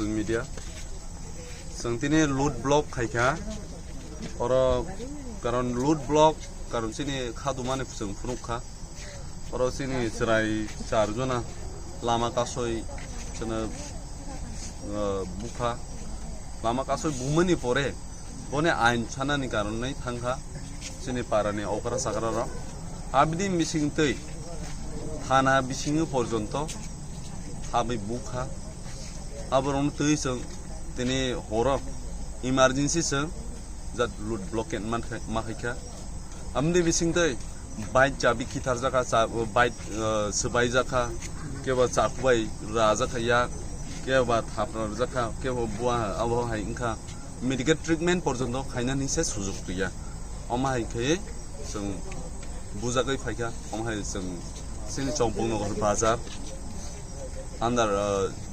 social media. Sangtini loot block khaika oro karon loot block karon sini khadumane pusung phunukha oro sini serai charjona lama kasoi chana bukha lama kasoi bumani pore bone ain chanani karonai thangkha sini parani okra sagrara abdi misingtei thana bisingu porjonto abi bukha abaron tuisang tini horo emergency seng zat loot blockade makhaika amde bisingtei bike chabi kitar jaka bike sebai jaka keba chakbai raja khaya keba thapnar jaka keba bua abo hai inka medical treatment porjonto khainani se sujog tuya omai khe seng bujagai phaika omai seng sini chompong nogor bazar under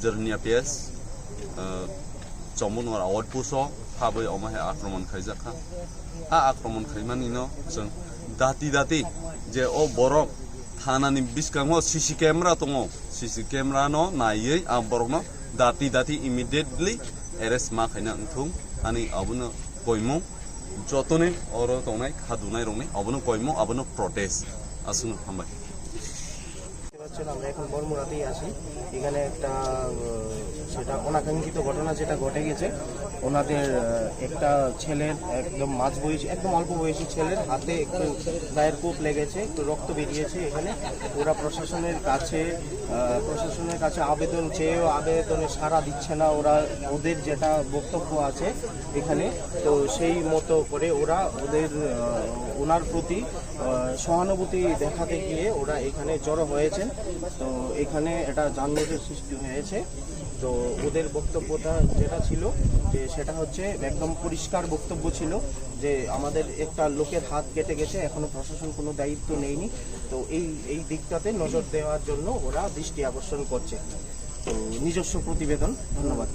journey ps chompong nogor award puso habai omai akromon khaijaka a akromon khaimani no seng dati je o borok thanani biskango cc camera tongo cc camera no naiye a borok no dati immediately arrest ma khaina thung ani abuno koimo jotone oro tongnai khadunai rongni abuno koimo abuno protest asunu hambai আমরা এখন বর্মরাতেই আছি এখানে একটা সেটা অনাকাঙ্ক্ষিত ঘটনা যেটা ঘটে গেছে ওনাদের একটা ছেলের একদম মাঝ বয়সী একদম অল্প বয়সী ছেলের হাতে একটু গায়ের কোপ লেগেছে একটু রক্ত বেরিয়েছে এখানে ওরা প্রশাসনের কাছে আবেদন চেয়েও আবেদনে সাড়া দিচ্ছে না ওরা ওদের যেটা বক্তব্য আছে এখানে তো সেই মতো করে ওরা ওনার প্রতি সহানুভূতি দেখাতে গিয়ে ওরা এখানে জড়ো হয়েছেন তো এখানে এটা যানজটের সৃষ্টি হয়েছে তো ওদের বক্তব্যটা যেটা ছিল যে সেটা হচ্ছে একদম পরিষ্কার বক্তব্য ছিল যে আমাদের একটা লোকের হাত কেটে গেছে এখনো প্রশাসন কোনো দায়িত্ব নেয়নি তো এই দিকটাতে নজর দেওয়ার জন্য ওরা দৃষ্টি আকর্ষণ করছে তো নিজস্ব প্রতিবেদন ধন্যবাদ